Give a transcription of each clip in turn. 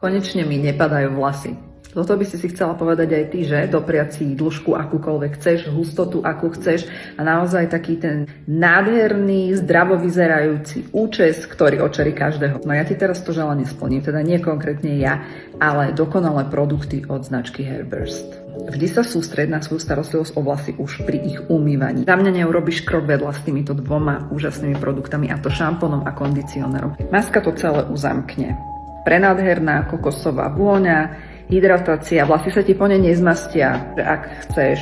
Konečne mi nepadajú vlasy. Toto by si chcela povedať aj ty, že? Dopriať si dĺžku akúkoľvek chceš, hustotu akú chceš a naozaj taký ten nádherný, zdravo vyzerajúci účes, ktorý očarí každého. No ja ti teraz to želanie splním, teda nie konkrétne ja, ale dokonalé produkty od značky Hairburst. Vždy sa sústreď na svoju starostlivosť o vlasy už pri ich umývaní. Za mňa neurobiš krok vedľa s týmito dvoma úžasnými produktami, a to šampónom a kondicionérom. Maska to celé uzamkne. Prenádherná kokosová vôňa, hydratácia, vlasy sa ti po nej nezmastia. Ak chceš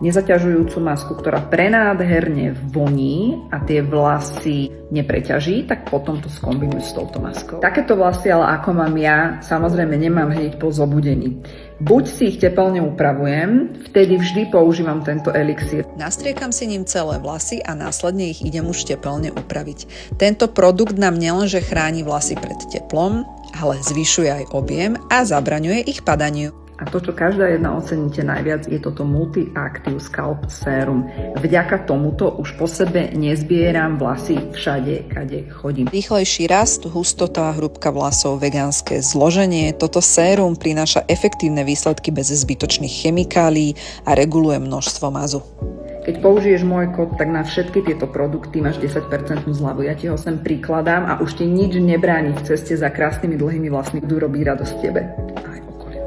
nezaťažujúcu masku, ktorá prenádherne voní a tie vlasy nepreťaží, tak potom to skombinuj s touto maskou. Takéto vlasy, ale ako mám ja, samozrejme nemám hneď po zobudení. Buď si ich tepelne upravujem, vtedy vždy používam tento elixír. Nastriekam si ním celé vlasy a následne ich idem už teplne upraviť. Tento produkt nám nielenže chráni vlasy pred teplom, ale zvyšuje aj objem a zabraňuje ich padaniu. A to, čo každá jedna oceníte najviac, je toto Multi-Active Scalp Serum. Vďaka tomuto už po sebe nezbieram vlasy všade, kade chodím. Rýchlejší rast, hustota, hrúbka vlasov, vegánske zloženie. Toto sérum prináša efektívne výsledky bez zbytočných chemikálií a reguluje množstvo mazu. Keď použiješ môj kód, tak na všetky tieto produkty máš 10% zľavu. Ja ti ho sem prikladám a už ti nič nebráni v ceste za krásnymi dlhými vlasmi, budú robiť radosť tebe. Aj okoliu.